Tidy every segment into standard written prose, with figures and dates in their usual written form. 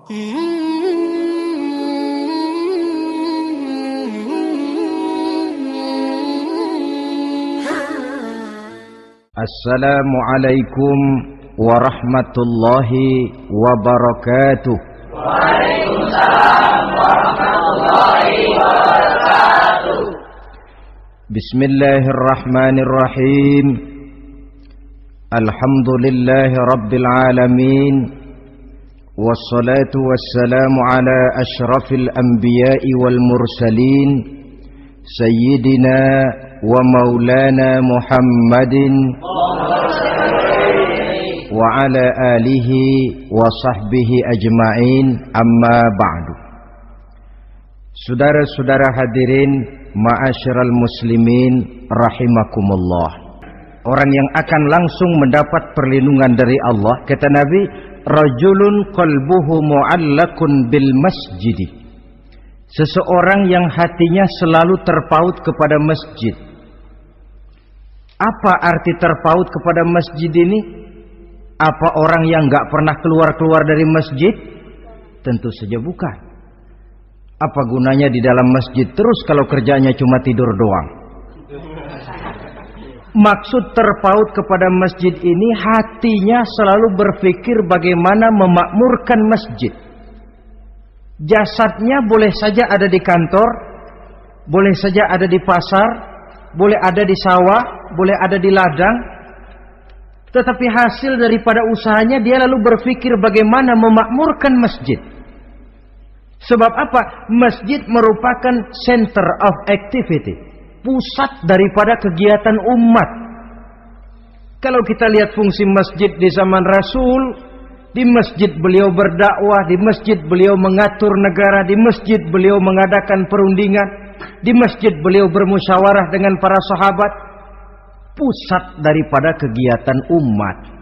Assalamualaikum warahmatullahi wabarakatuh. Waalaikumsalam warahmatullahi wabarakatuh. Bismillahirrahmanirrahim. Alhamdulillahi rabbil alamin. Wassalatu wassalamu ala ashrafil anbiya'i wal mursalin, Sayyidina wa maulana Muhammadin wa ala alihi wa sahbihi ajma'in, amma ba'du. Saudara-saudara hadirin, ma'asyiral muslimin rahimakumullah. Orang yang akan langsung mendapat perlindungan dari Allah, kata Nabi, rajulun qalbuhu mu'allakun bil masjidi. Seseorang yang hatinya selalu terpaut kepada masjid. Apa arti terpaut kepada masjid ini? Apa orang yang gak pernah keluar-keluar dari masjid? Tentu saja bukan. Apa gunanya di dalam masjid terus kalau kerjanya cuma tidur doang? Maksud terpaut kepada masjid ini, hatinya selalu berpikir bagaimana memakmurkan masjid. Jasadnya boleh saja ada di kantor, boleh saja ada di pasar, boleh ada di sawah, boleh ada di ladang, tetapi hasil daripada usahanya dia lalu berpikir bagaimana memakmurkan masjid. Sebab apa? Masjid merupakan center of activity, pusat daripada kegiatan umat. Kalau kita lihat fungsi masjid di zaman Rasul, di masjid beliau berdakwah, di masjid beliau mengatur negara, di masjid beliau mengadakan perundingan, di masjid beliau bermusyawarah dengan para sahabat. Pusat daripada kegiatan umat.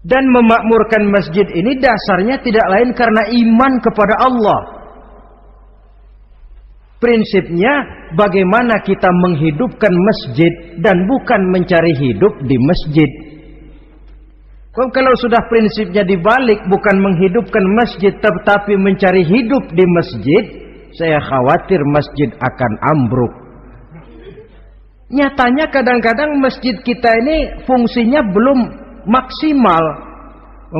Dan memakmurkan masjid ini dasarnya tidak lain karena iman kepada Allah. Prinsipnya bagaimana kita menghidupkan masjid dan bukan mencari hidup di masjid. Kalau sudah prinsipnya dibalik, bukan menghidupkan masjid tetapi mencari hidup di masjid, saya khawatir masjid akan ambruk. Nyatanya kadang-kadang masjid kita ini fungsinya belum maksimal.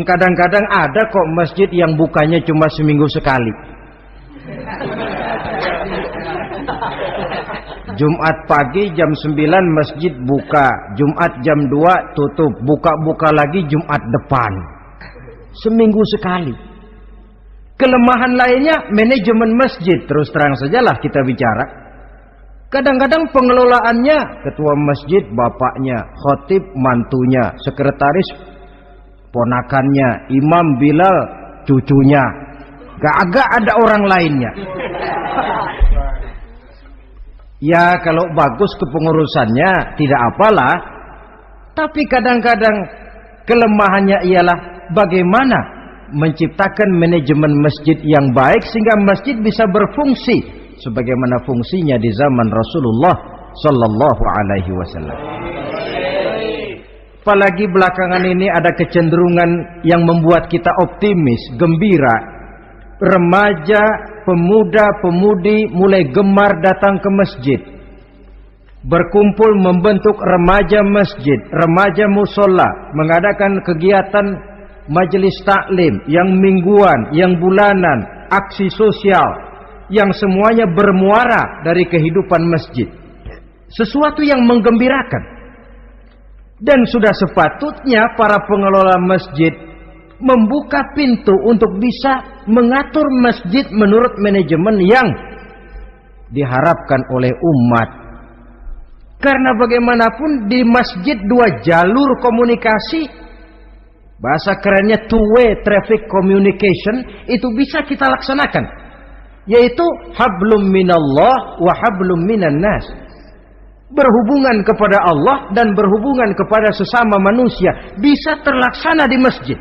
Kadang-kadang ada kok masjid yang bukanya cuma seminggu sekali. Jumat pagi jam 9 masjid buka, Jumat jam 2 tutup, buka-buka lagi Jumat depan. Seminggu sekali. Kelemahan lainnya manajemen masjid, terus terang sajalah kita bicara. Kadang-kadang pengelolaannya ketua masjid bapaknya, khatib mantunya, sekretaris ponakannya, imam Bilal cucunya. Gak ada orang lainnya. Ya kalau bagus kepengurusannya tidak apalah. Tapi kadang-kadang kelemahannya ialah bagaimana menciptakan manajemen masjid yang baik sehingga masjid bisa berfungsi sebagaimana fungsinya di zaman Rasulullah sallallahu alaihi wasallam. Apalagi belakangan ini ada kecenderungan yang membuat kita optimis, gembira. Remaja, pemuda-pemudi mulai gemar datang ke masjid. Berkumpul membentuk remaja masjid, remaja musola, mengadakan kegiatan majelis taklim yang mingguan, yang bulanan, aksi sosial, yang semuanya bermuara dari kehidupan masjid. Sesuatu yang menggembirakan. Dan sudah sepatutnya para pengelola masjid membuka pintu untuk bisa mengatur masjid menurut manajemen yang diharapkan oleh umat. Karena bagaimanapun di masjid dua jalur komunikasi, bahasa kerennya two-way traffic communication, itu bisa kita laksanakan. Yaitu hablum minallah wa hablum minan nas. Berhubungan kepada Allah dan berhubungan kepada sesama manusia bisa terlaksana di masjid.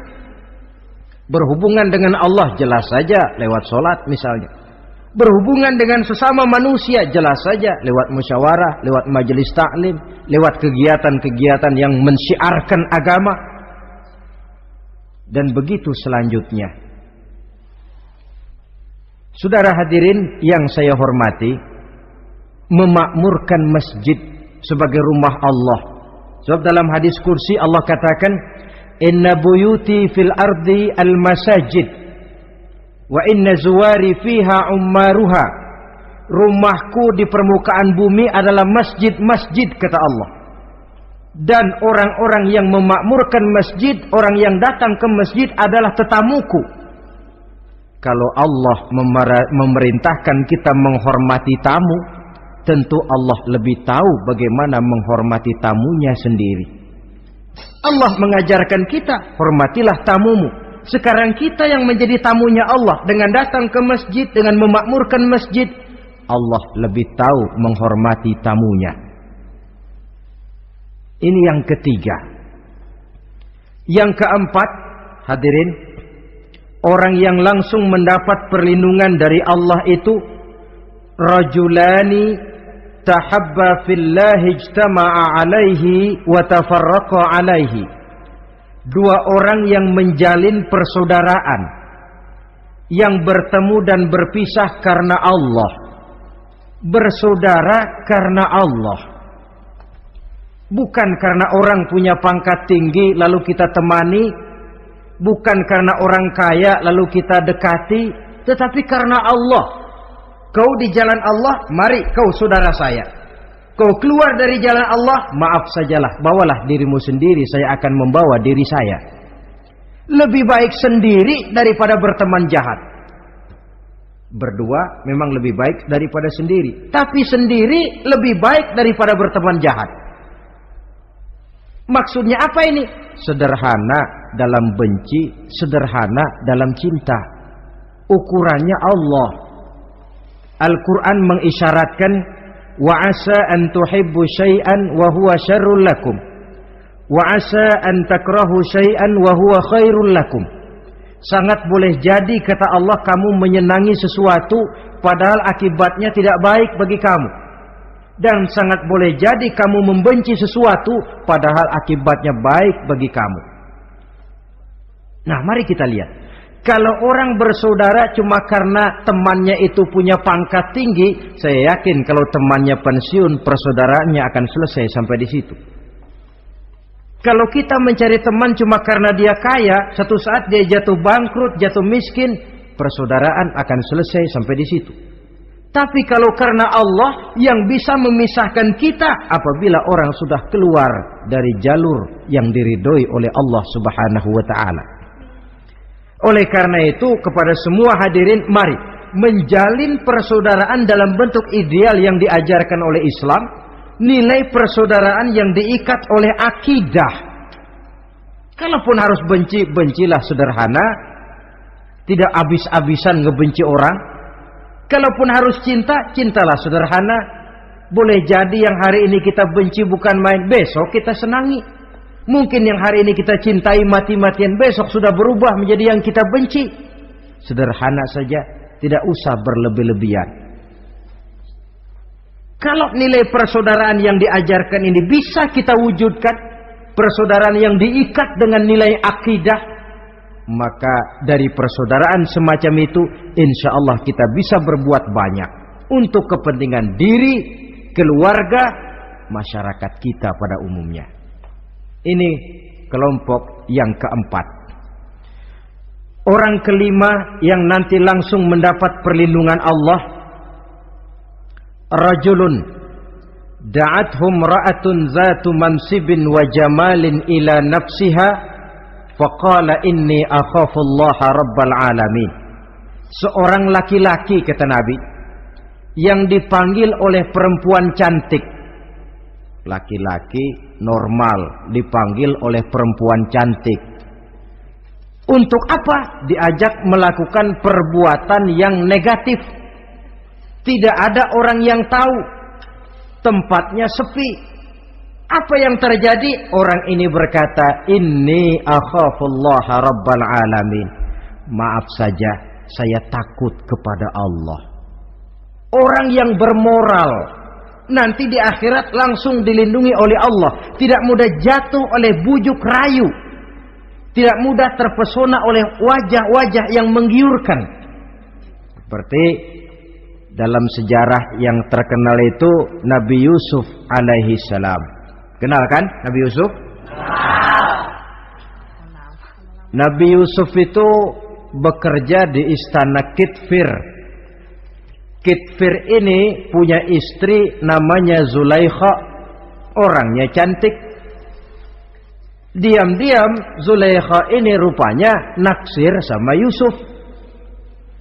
Berhubungan dengan Allah jelas saja lewat sholat misalnya. Berhubungan dengan sesama manusia jelas saja lewat musyawarah, lewat majelis taklim, lewat kegiatan-kegiatan yang mensyiarkan agama. Dan begitu selanjutnya. Saudara hadirin yang saya hormati, memakmurkan masjid sebagai rumah Allah. Sebab dalam hadis kursi Allah katakan, inna buyuti fil ardi al masajid wa inna zuwari fiha ummaruha. Rumahku di permukaan bumi adalah masjid-masjid, kata Allah. Dan orang-orang yang memakmurkan masjid, orang yang datang ke masjid adalah tetamuku. Kalau Allah memerintahkan kita menghormati tamu, tentu Allah lebih tahu bagaimana menghormati tamunya sendiri. Allah mengajarkan kita, hormatilah tamumu. Sekarang kita yang menjadi tamunya Allah dengan datang ke masjid, dengan memakmurkan masjid, Allah lebih tahu menghormati tamunya. Ini yang ketiga. Yang keempat, hadirin, orang yang langsung mendapat perlindungan dari Allah itu rajulani tahabba fillahi ijtama'a alaihi wa tafarraqa alaihi. Dua orang yang menjalin persaudaraan, yang bertemu dan berpisah karena Allah. Bersaudara karena Allah, bukan karena orang punya pangkat tinggi lalu kita temani, bukan karena orang kaya lalu kita dekati, tetapi karena Allah. Kau di jalan Allah, mari kau saudara saya. Kau keluar dari jalan Allah, maaf sajalah, bawalah dirimu sendiri, saya akan membawa diri saya. Lebih baik sendiri daripada berteman jahat. Berdua memang lebih baik daripada sendiri, tapi sendiri lebih baik daripada berteman jahat. Maksudnya apa ini? Sederhana dalam benci, sederhana dalam cinta. Ukurannya Allah. Al-Quran mengisyaratkan, wa asa an tuhibbu syai'an wa huwa syarrul lakum, wa asa an takrahu syai'an wa huwa khairul lakum. Sangat boleh jadi, kata Allah, kamu menyenangi sesuatu padahal akibatnya tidak baik bagi kamu. Dan sangat boleh jadi kamu membenci sesuatu padahal akibatnya baik bagi kamu. Nah, mari kita lihat. Kalau orang bersaudara cuma karena temannya itu punya pangkat tinggi, saya yakin kalau temannya pensiun, persaudaraannya akan selesai sampai di situ. Kalau kita mencari teman cuma karena dia kaya, satu saat dia jatuh bangkrut, jatuh miskin, persaudaraan akan selesai sampai di situ. Tapi kalau karena Allah yang bisa memisahkan kita apabila orang sudah keluar dari jalur yang diridhoi oleh Allah Subhanahu wa taala. Oleh karena itu, kepada semua hadirin, mari menjalin persaudaraan dalam bentuk ideal yang diajarkan oleh Islam. Nilai persaudaraan yang diikat oleh akidah. Kalaupun harus benci, bencilah sederhana, tidak habis-habisan ngebenci orang. Kalaupun harus cinta, cintalah sederhana. Boleh jadi yang hari ini kita benci bukan main, besok kita senangi. Mungkin yang hari ini kita cintai mati-matian, besok sudah berubah menjadi yang kita benci. Sederhana saja, tidak usah berlebih-lebihan. Kalau nilai persaudaraan yang diajarkan ini bisa kita wujudkan, persaudaraan yang diikat dengan nilai akidah, maka dari persaudaraan semacam itu, insya Allah kita bisa berbuat banyak untuk kepentingan diri, keluarga, masyarakat kita pada umumnya. Ini kelompok yang keempat. Orang kelima yang nanti langsung mendapat perlindungan Allah, rajulun da'athum ra'atun zatu mansibin wa jamalin ila nafsiha faqala inni akhafullaha rabbal alamin. Seorang laki-laki, kata Nabi, yang dipanggil oleh perempuan cantik. Laki-laki normal dipanggil oleh perempuan cantik. Untuk apa? Diajak melakukan perbuatan yang negatif. Tidak ada orang yang tahu. Tempatnya sepi. Apa yang terjadi? Orang ini berkata, inni akhafullaha rabbal alamin. Maaf saja, saya takut kepada Allah. Orang yang bermoral nanti di akhirat langsung dilindungi oleh Allah. Tidak mudah jatuh oleh bujuk rayu. Tidak mudah terpesona oleh wajah-wajah yang menggiurkan. Seperti dalam sejarah yang terkenal itu Nabi Yusuf alaihi salam. Kenal kan Nabi Yusuf? Nabi Yusuf itu bekerja di istana Kitfir. Kitfir ini punya istri namanya Zulaikha. Orangnya cantik. Diam-diam Zulaikha ini rupanya naksir sama Yusuf.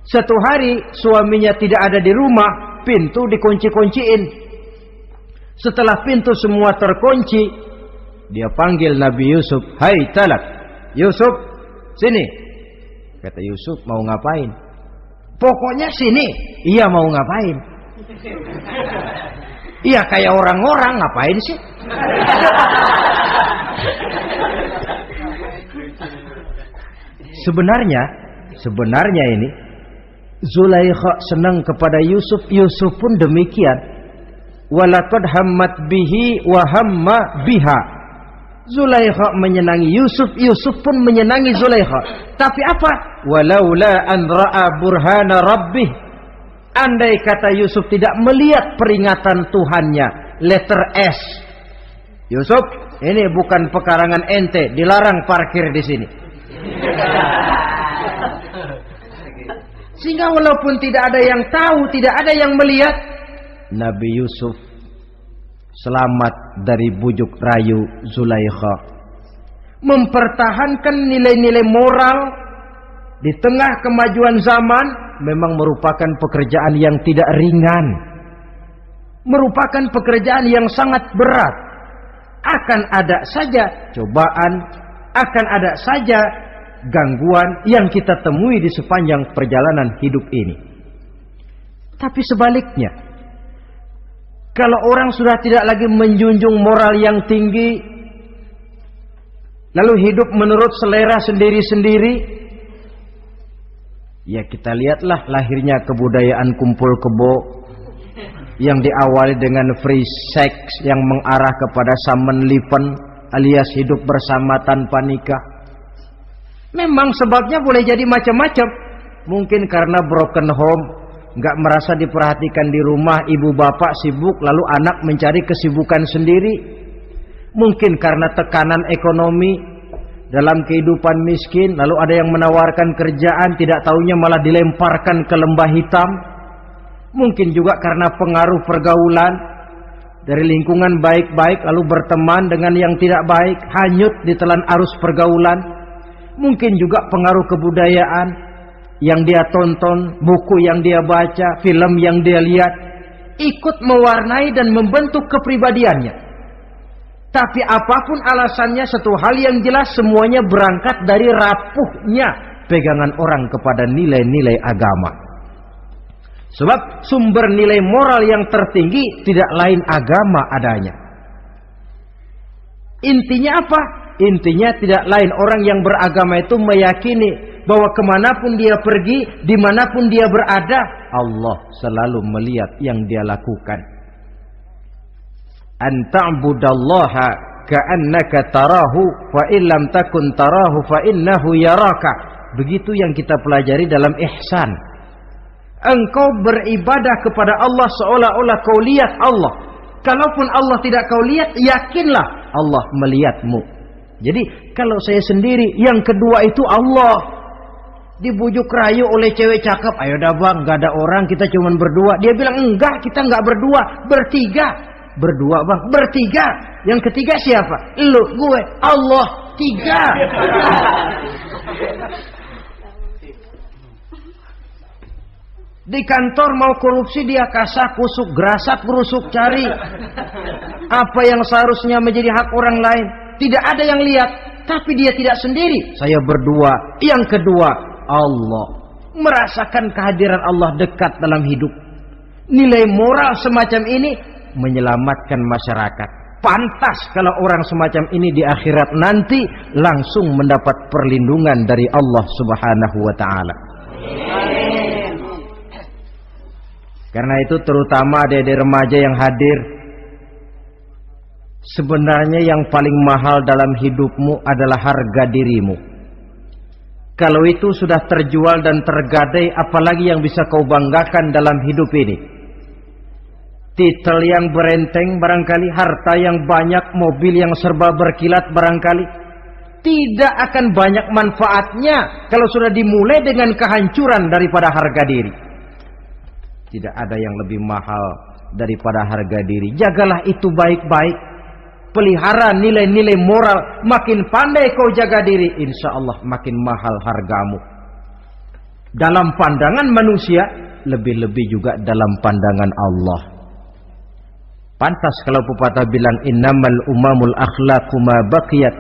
Satu hari suaminya tidak ada di rumah, pintu dikunci-kunciin. Setelah pintu semua terkunci, dia panggil Nabi Yusuf, "Hai Talak, Yusuf, sini." Kata Yusuf, "Mau ngapain?" "Pokoknya sini." "Iya, mau ngapain?" "Iya, kayak orang-orang, ngapain sih?" Sebenarnya ini Zulaikha senang kepada Yusuf, Yusuf pun demikian. Walaqad hammat bihi wa hamma biha. Zulaikha menyenangi Yusuf, Yusuf pun menyenangi Zulaikha. Tapi apa? Walaula an ra'a burhana rabbih. Andai kata Yusuf tidak melihat peringatan Tuhannya, letter S. Yusuf, ini bukan pekarangan ente, dilarang parkir di sini. Sehingga walaupun tidak ada yang tahu, tidak ada yang melihat, Nabi Yusuf selamat dari bujuk rayu Zulaikha. Mempertahankan nilai-nilai moral di tengah kemajuan zaman memang merupakan pekerjaan yang tidak ringan. Merupakan pekerjaan yang sangat berat. Akan ada saja cobaan, akan ada saja gangguan yang kita temui di sepanjang perjalanan hidup ini. Tapi sebaliknya, kalau orang sudah tidak lagi menjunjung moral yang tinggi, lalu hidup menurut selera sendiri-sendiri, ya kita lihatlah lahirnya kebudayaan kumpul kebo yang diawali dengan free sex yang mengarah kepada samenlieven alias hidup bersama tanpa nikah. Memang sebabnya boleh jadi macam-macam. Mungkin karena broken home, nggak merasa diperhatikan di rumah, ibu bapak sibuk, lalu anak mencari kesibukan sendiri. Mungkin karena tekanan ekonomi dalam kehidupan miskin, lalu ada yang menawarkan kerjaan, tidak taunya malah dilemparkan ke lembah hitam. Mungkin juga karena pengaruh pergaulan dari lingkungan baik-baik, lalu berteman dengan yang tidak baik, hanyut ditelan arus pergaulan. Mungkin juga pengaruh kebudayaan yang dia tonton, buku yang dia baca, film yang dia lihat, ikut mewarnai dan membentuk kepribadiannya. Tapi apapun alasannya, satu hal yang jelas, semuanya berangkat dari rapuhnya pegangan orang kepada nilai-nilai agama. Sebab sumber nilai moral yang tertinggi tidak lain agama adanya. Intinya apa? Intinya tidak lain orang yang beragama itu meyakini bahwa kemanapun dia pergi, dimanapun dia berada, Allah selalu melihat yang dia lakukan. An ta'budallaha ka'annaka tarahu fa illam takun tarahu fa innahu yaraka. Begitu yang kita pelajari dalam ihsan. Engkau beribadah kepada Allah seolah-olah kau lihat Allah. Kalaupun Allah tidak kau lihat, yakinlah Allah melihatmu. Jadi kalau saya sendiri, yang kedua itu Allah. Dibujuk rayu oleh cewek cakep, "Ayo dah bang, gak ada orang, kita cuma berdua." Dia bilang, "Enggak, kita enggak berdua, bertiga." "Berdua bang, bertiga." "Yang ketiga siapa?" "Lu, gue, Allah, tiga." Di kantor mau korupsi, dia kasak kusuk, gerasak gerusuk, cari apa yang seharusnya menjadi hak orang lain. Tidak ada yang lihat, tapi dia tidak sendiri. Saya berdua. Yang kedua, Allah. Merasakan kehadiran Allah dekat dalam hidup. Nilai moral semacam ini menyelamatkan masyarakat. Pantas kalau orang semacam ini di akhirat nanti langsung mendapat perlindungan dari Allah Subhanahu wa ta'ala. Karena itu terutama adik-adik remaja yang hadir, sebenarnya yang paling mahal dalam hidupmu adalah harga dirimu. Kalau itu sudah terjual dan tergadai, apalagi yang bisa kau banggakan dalam hidup ini? Titel yang berenteng barangkali, harta yang banyak, mobil yang serba berkilat barangkali. Tidak akan banyak manfaatnya kalau sudah dimulai dengan kehancuran daripada harga diri. Tidak ada yang lebih mahal daripada harga diri. Jagalah itu baik-baik. Pelihara nilai-nilai moral. Makin pandai kau jaga diri, insya Allah makin mahal hargamu. Dalam pandangan manusia, lebih-lebih juga dalam pandangan Allah. Pantas kalau pepatah bilang, innamal umamul akhlaqu ma baqiyat,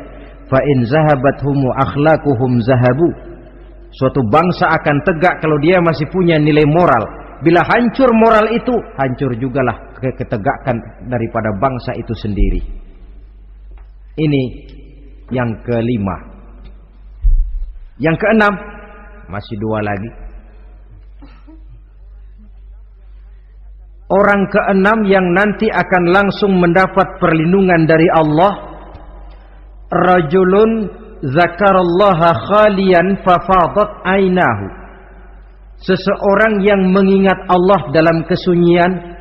fa in zahabathum akhlaquhum zahabu. Suatu bangsa akan tegak kalau dia masih punya nilai moral. Bila hancur moral itu, hancur jugalah ketegakan daripada bangsa itu sendiri. Ini yang kelima. Yang keenam, masih dua lagi. Orang keenam yang nanti akan langsung mendapat perlindungan dari Allah, rajulun zakarallaha khalian fafadat ainahu. Seseorang yang mengingat Allah dalam kesunyian,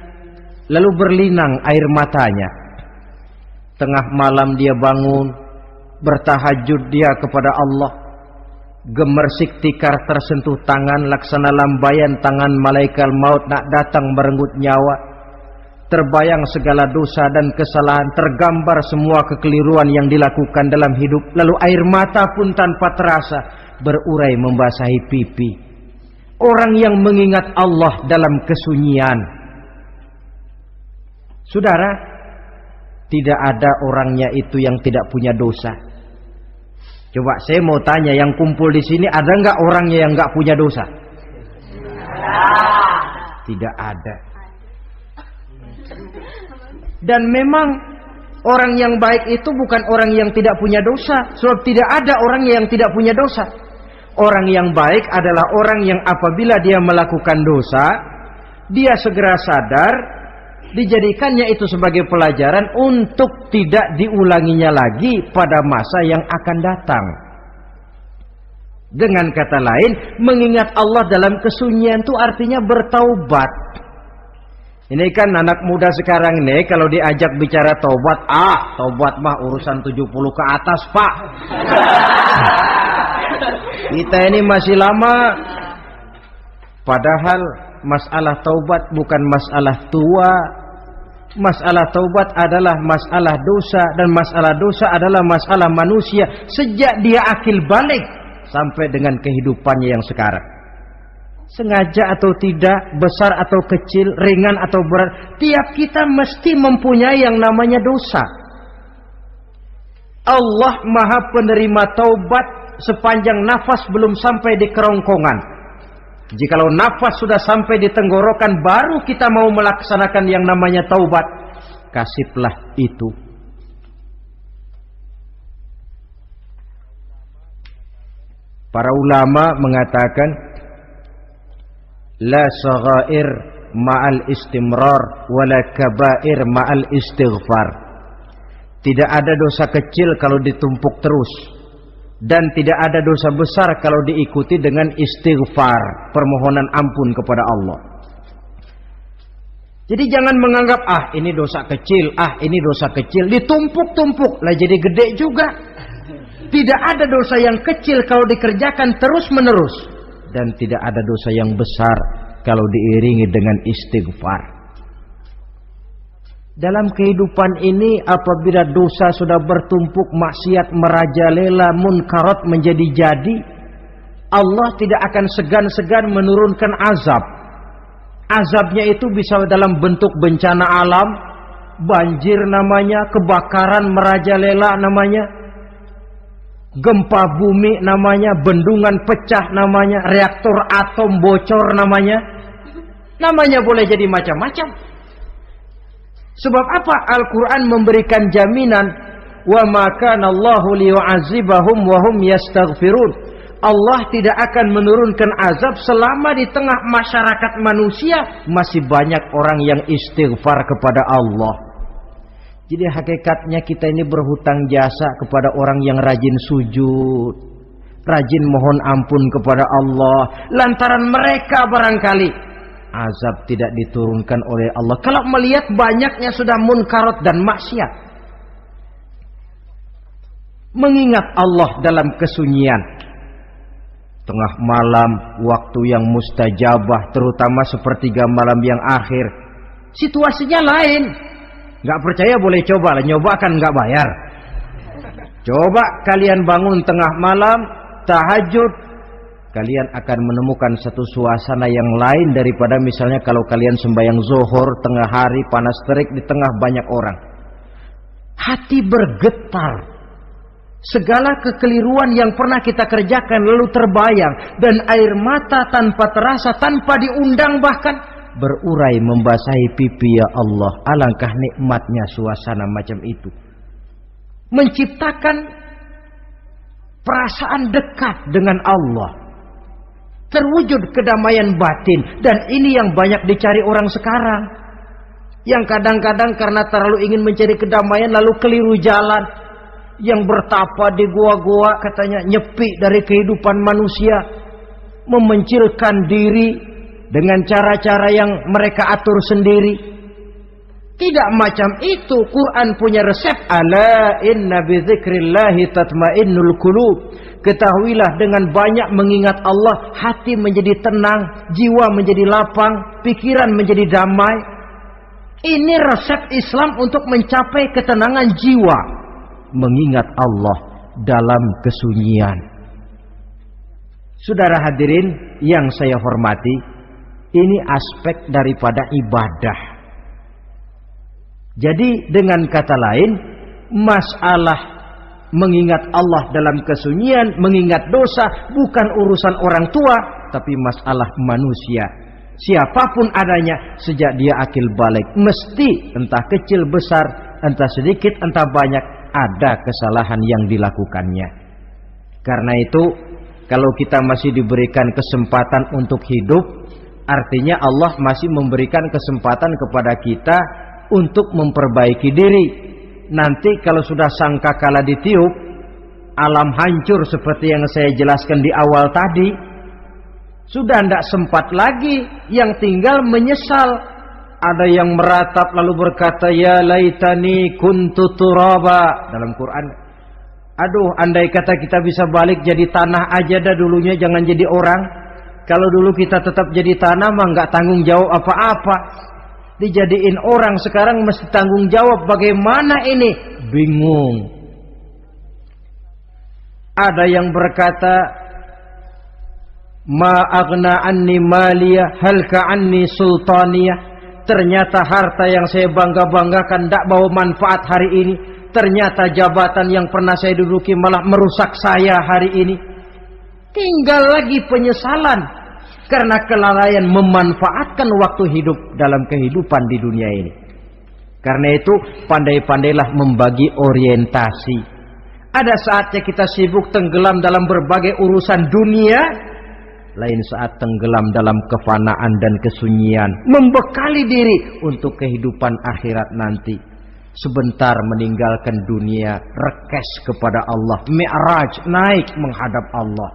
lalu berlinang air matanya. Tengah malam dia bangun, bertahajud dia kepada Allah. Gemersik tikar tersentuh tangan, laksana lambaian tangan malaikat maut nak datang merenggut nyawa. Terbayang segala dosa dan kesalahan, tergambar semua kekeliruan yang dilakukan dalam hidup. Lalu air mata pun tanpa terasa berurai membasahi pipi. Orang yang mengingat Allah dalam kesunyian. Saudara, tidak ada orangnya itu yang tidak punya dosa. Coba saya mau tanya, yang kumpul di sini ada nggak orangnya yang nggak punya dosa? Tidak ada. Dan memang orang yang baik itu bukan orang yang tidak punya dosa. Sebab tidak ada orang yang tidak punya dosa. Orang yang baik adalah orang yang apabila dia melakukan dosa, dia segera sadar, dijadikannya itu sebagai pelajaran untuk tidak diulanginya lagi pada masa yang akan datang. Dengan kata lain, mengingat Allah dalam kesunyian itu artinya bertaubat. Ini kan anak muda sekarang ini kalau diajak bicara taubat, taubat mah urusan 70 ke atas, Pak. Kita ini masih lama. Padahal masalah taubat bukan masalah tua. Masalah taubat adalah masalah dosa, dan masalah dosa adalah masalah manusia sejak dia akil balik sampai dengan kehidupannya yang sekarang. Sengaja atau tidak, besar atau kecil, ringan atau berat, tiap kita mesti mempunyai yang namanya dosa. Allah Maha penerima taubat sepanjang nafas belum sampai di kerongkongan. Jikalau nafas sudah sampai di tenggorokan, baru kita mau melaksanakan yang namanya taubat. Kasihlah itu. Para ulama mengatakan, la saghair ma'al istimrar wala kabair ma'al istighfar. Tidak ada dosa kecil kalau ditumpuk terus, dan tidak ada dosa besar kalau diikuti dengan istighfar, permohonan ampun kepada Allah. Jadi jangan menganggap ini dosa kecil, ini dosa kecil, ditumpuk-tumpuk lah jadi gede juga. Tidak ada dosa yang kecil kalau dikerjakan terus-menerus, dan tidak ada dosa yang besar kalau diiringi dengan istighfar. Dalam kehidupan ini apabila dosa sudah bertumpuk, maksiat merajalela, munkarat menjadi-jadi, Allah tidak akan segan-segan menurunkan azab. Azabnya itu bisa dalam bentuk bencana alam, banjir namanya, kebakaran merajalela namanya, gempa bumi namanya, bendungan pecah namanya, reaktor atom bocor namanya. Namanya boleh jadi macam-macam. Sebab apa? Al-Quran memberikan jaminan, wa ma kana Allahu liyu'adzibahum wa hum yastaghfirun. Allah tidak akan menurunkan azab selama di tengah masyarakat manusia masih banyak orang yang istighfar kepada Allah. Jadi hakikatnya kita ini berhutang jasa kepada orang yang rajin sujud, rajin mohon ampun kepada Allah. Lantaran mereka barangkali azab tidak diturunkan oleh Allah kalau melihat banyaknya sudah munkarat dan maksiat. Mengingat Allah dalam kesunyian, tengah malam, waktu yang mustajabah, terutama sepertiga malam yang akhir, situasinya lain. Gak percaya boleh coba lah, nyoba kan gak bayar. Coba kalian bangun tengah malam, tahajud, kalian akan menemukan satu suasana yang lain daripada misalnya kalau kalian sembahyang zuhur tengah hari panas terik di tengah banyak orang. Hati bergetar. Segala kekeliruan yang pernah kita kerjakan lalu terbayang, dan air mata tanpa terasa, tanpa diundang bahkan berurai membasahi pipi. Ya Allah, alangkah nikmatnya suasana macam itu. Menciptakan perasaan dekat dengan Allah. Terwujud kedamaian batin, dan ini yang banyak dicari orang sekarang. Yang kadang-kadang karena terlalu ingin mencari kedamaian lalu keliru jalan. Yang bertapa di gua-gua katanya nyepi dari kehidupan manusia, memencilkan diri dengan cara-cara yang mereka atur sendiri. Tidak macam itu. Quran punya resep. Ala inna bi dzikrillahi tatmainnul qulub. Ketahuilah dengan banyak mengingat Allah, hati menjadi tenang, jiwa menjadi lapang, pikiran menjadi damai. Ini resep Islam untuk mencapai ketenangan jiwa. Mengingat Allah dalam kesunyian. Saudara hadirin yang saya hormati, ini aspek daripada ibadah. Jadi dengan kata lain, masalah mengingat Allah dalam kesunyian, mengingat dosa bukan urusan orang tua, tapi masalah manusia. Siapapun adanya, sejak dia akil balik, mesti entah kecil besar, entah sedikit entah banyak, ada kesalahan yang dilakukannya. Karena itu, kalau kita masih diberikan kesempatan untuk hidup, artinya Allah masih memberikan kesempatan kepada kita untuk memperbaiki diri. Nanti kalau sudah sangkakala ditiup, alam hancur seperti yang saya jelaskan di awal tadi, sudah tidak sempat lagi, yang tinggal menyesal. Ada yang meratap lalu berkata, ya laitani kuntu turaba. Dalam Quran, aduh andai kata kita bisa balik jadi tanah aja dah dulunya, jangan jadi orang. Kalau dulu kita tetap jadi tanah mah nggak tanggung jawab apa-apa. Dijadiin orang sekarang mesti tanggung jawab. Bagaimana ini? Bingung. Ada yang berkata, ma aghna anni maliyah halka anni sultaniyah. Ternyata harta yang saya bangga-banggakan tidak bawa manfaat hari ini. Ternyata jabatan yang pernah saya duduki malah merusak saya hari ini. Tinggal lagi penyesalan karena kelalaian memanfaatkan waktu hidup dalam kehidupan di dunia ini. Karena itu pandai-pandailah membagi orientasi. Ada saatnya kita sibuk tenggelam dalam berbagai urusan dunia, lain saat tenggelam dalam kefanaan dan kesunyian, membekali diri untuk kehidupan akhirat nanti. Sebentar meninggalkan dunia, rekes kepada Allah, mi'raj, naik menghadap Allah,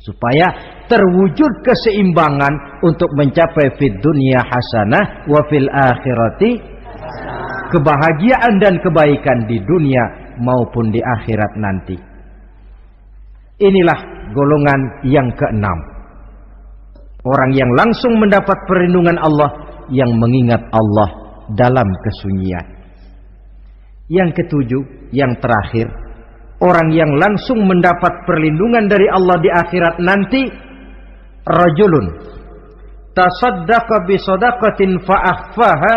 supaya terwujud keseimbangan untuk mencapai fid dunya hasanah wa fil akhirati, kebahagiaan dan kebaikan di dunia maupun di akhirat nanti. Inilah golongan yang keenam. Orang yang langsung mendapat perlindungan Allah, yang mengingat Allah dalam kesunyian. Yang ketujuh, yang terakhir, orang yang langsung mendapat perlindungan dari Allah di akhirat nanti, rajulun tasaddaqa bi sadaqatin fa akhfaha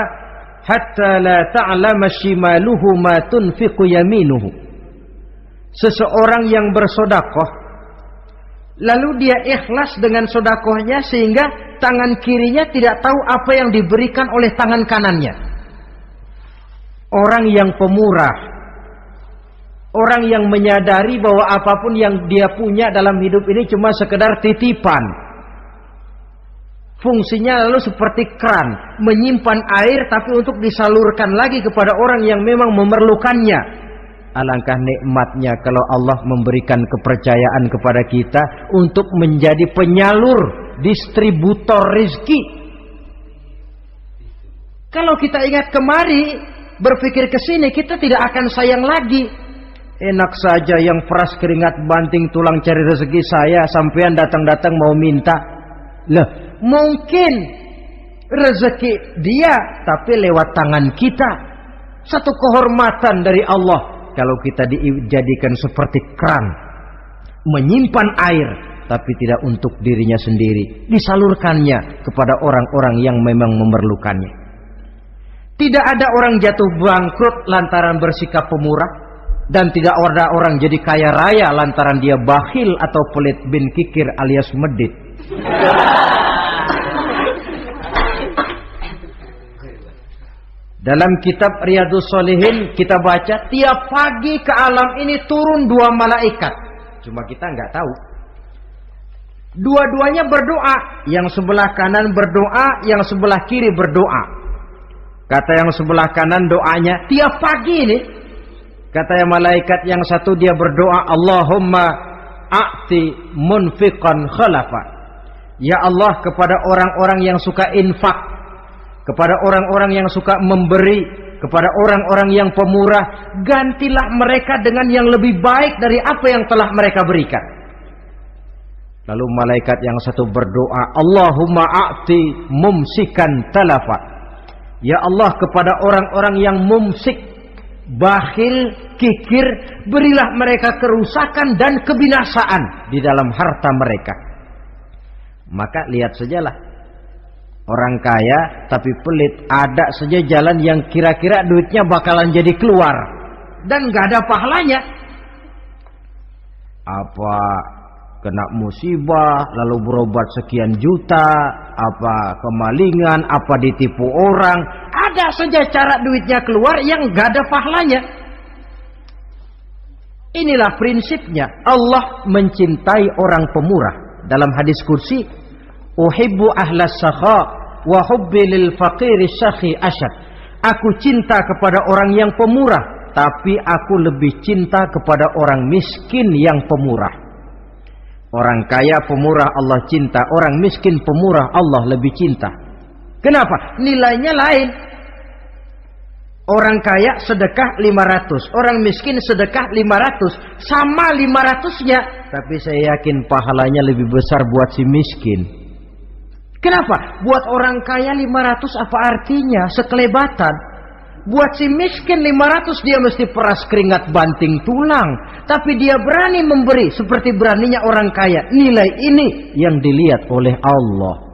hatta la ta'lama shimaluhu ma tunfiqu yaminuhu. Seseorang yang bersedekah, lalu dia ikhlas dengan sedekahnya sehingga tangan kirinya tidak tahu apa yang diberikan oleh tangan kanannya. Orang yang pemurah, orang yang menyadari bahwa apapun yang dia punya dalam hidup ini cuma sekedar titipan. Fungsinya lalu seperti keran, menyimpan air tapi untuk disalurkan lagi kepada orang yang memang memerlukannya. Alangkah nikmatnya kalau Allah memberikan kepercayaan kepada kita untuk menjadi penyalur, distributor rezeki. Kalau kita ingat kemari, berpikir ke sini, kita tidak akan sayang lagi. Enak saja yang peras keringat banting tulang cari rezeki saya, sampean datang-datang mau minta. Lah, mungkin rezeki dia tapi lewat tangan kita. Satu kehormatan dari Allah kalau kita dijadikan seperti keran, menyimpan air tapi tidak untuk dirinya sendiri, disalurkannya kepada orang-orang yang memang memerlukannya. Tidak ada orang jatuh bangkrut lantaran bersikap pemurah, dan tidak ada orang jadi kaya raya lantaran dia bakhil atau pelit bin kikir alias medit. Dalam kitab Riyadhus Shalihin kita baca, tiap pagi ke alam ini turun 2 malaikat. Cuma kita nggak tahu. Dua-duanya berdoa. Yang sebelah kanan berdoa, yang sebelah kiri berdoa. Kata yang sebelah kanan doanya tiap pagi ini. Kata yang malaikat yang satu dia berdoa, Allahumma a'ti munfiqan khalafa. Ya Allah, kepada orang-orang yang suka infak, kepada orang-orang yang suka memberi, kepada orang-orang yang pemurah, gantilah mereka dengan yang lebih baik dari apa yang telah mereka berikan. Lalu malaikat yang satu berdoa, Allahumma a'ti mumsikan talafa. Ya Allah, kepada orang-orang yang mumsik, bakhil, kikir, berilah mereka kerusakan dan kebinasaan di dalam harta mereka. Maka lihat sajalah, orang kaya tapi pelit, ada saja jalan yang kira-kira duitnya bakalan jadi keluar dan gak ada pahalanya. Apa kena musibah lalu berobat sekian juta, apa kemalingan, apa ditipu orang, ada saja cara duitnya keluar yang gak ada pahalanya. Inilah prinsipnya. Allah mencintai orang pemurah. Dalam hadis kursi, uhibbu ahlas sakha wa hubbi lil faqiri syakhi asyad. Aku cinta kepada orang yang pemurah, tapi aku lebih cinta kepada orang miskin yang pemurah. Orang kaya pemurah Allah cinta, orang miskin pemurah Allah lebih cinta. Kenapa? Nilainya lain. Orang kaya sedekah 500, orang miskin sedekah 500, sama 500-nya, tapi saya yakin pahalanya lebih besar buat si miskin. Kenapa? Buat orang kaya 500 apa artinya? Sekelebatan. Buat si miskin 500 dia mesti peras keringat banting tulang, tapi dia berani memberi seperti beraninya orang kaya. Nilai ini yang dilihat oleh Allah.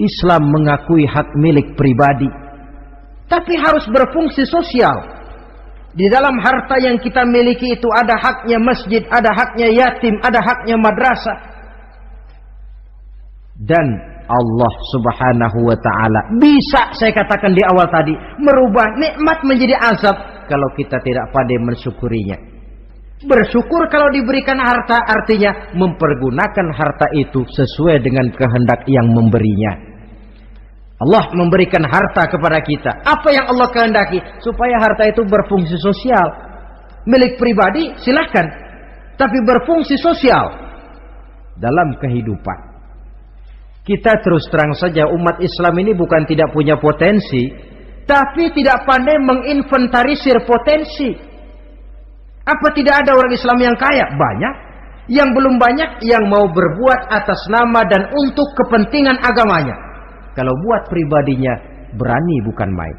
Islam mengakui hak milik pribadi, tapi harus berfungsi sosial. Di dalam harta yang kita miliki itu ada haknya masjid, ada haknya yatim, ada haknya madrasah. Dan Allah Subhanahu wa ta'ala bisa, saya katakan di awal tadi, merubah nikmat menjadi azab kalau kita tidak pandai mensyukurinya. Bersyukur kalau diberikan harta artinya mempergunakan harta itu sesuai dengan kehendak yang memberinya. Allah memberikan harta kepada kita. Apa yang Allah kehendaki? Supaya harta itu berfungsi sosial. Milik pribadi silahkan, tapi berfungsi sosial dalam kehidupan. Kita terus terang saja, umat Islam ini bukan tidak punya potensi, tapi tidak pandai menginventarisir potensi. Apa tidak ada orang Islam yang kaya? Banyak. Yang belum banyak yang mau berbuat atas nama dan untuk kepentingan agamanya. Kalau buat pribadinya berani bukan main.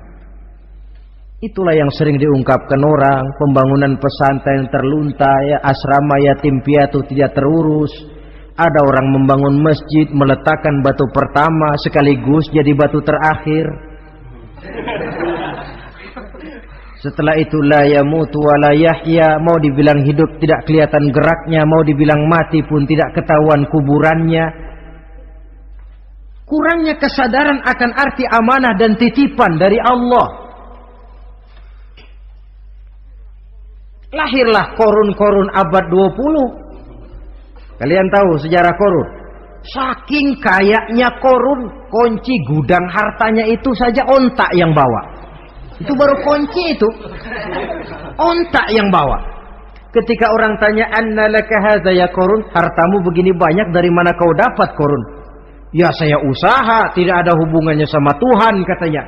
Itulah yang sering diungkapkan orang, pembangunan pesantren terlunta, ya, asrama yatim piatu tidak terurus. Ada orang membangun masjid, meletakkan batu pertama sekaligus jadi batu terakhir. Setelah itu la yamutu wa la yahya, mau dibilang hidup tidak kelihatan geraknya, mau dibilang mati pun tidak ketahuan kuburannya. Kurangnya kesadaran akan arti amanah dan titipan dari Allah. Lahirlah korun-korun abad 20. Kalian tahu sejarah korun? Saking kayaknya Korun, kunci gudang hartanya itu saja onta yang bawa. Itu baru kunci itu. Onta yang bawa. Ketika orang tanya, "Anna laka hadza ya Korun?" Hartamu begini banyak, dari mana kau dapat Korun? Ya saya usaha, tidak ada hubungannya sama Tuhan katanya.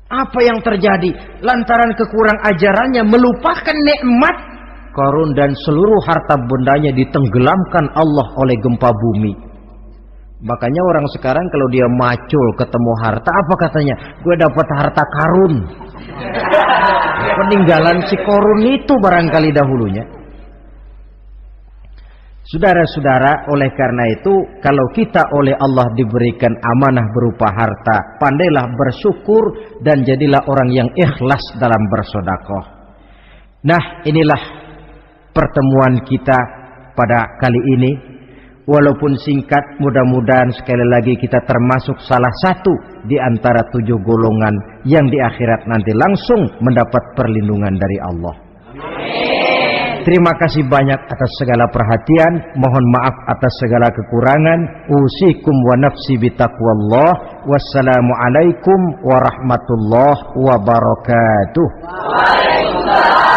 Apa yang terjadi? Lantaran kekurang ajarannya, melupakan nikmat. Korun dan seluruh harta bendanya ditenggelamkan Allah oleh gempa bumi. Makanya orang sekarang kalau dia macul ketemu harta, apa katanya? Gue dapat harta karun. Peninggalan si Korun itu barangkali dahulunya. Saudara-saudara, oleh karena itu, kalau kita oleh Allah diberikan amanah berupa harta, pandailah bersyukur dan jadilah orang yang ikhlas dalam bersedekah. Nah, inilah pertemuan kita pada kali ini. Walaupun singkat, mudah-mudahan sekali lagi kita termasuk salah satu di antara 7 golongan yang di akhirat nanti langsung mendapat perlindungan dari Allah. Terima kasih banyak atas segala perhatian. Mohon maaf atas segala kekurangan. Usikum wa nafsi bitaqwallah. Wassalamualaikum warahmatullahi wabarakatuh. Waalaikumsalam.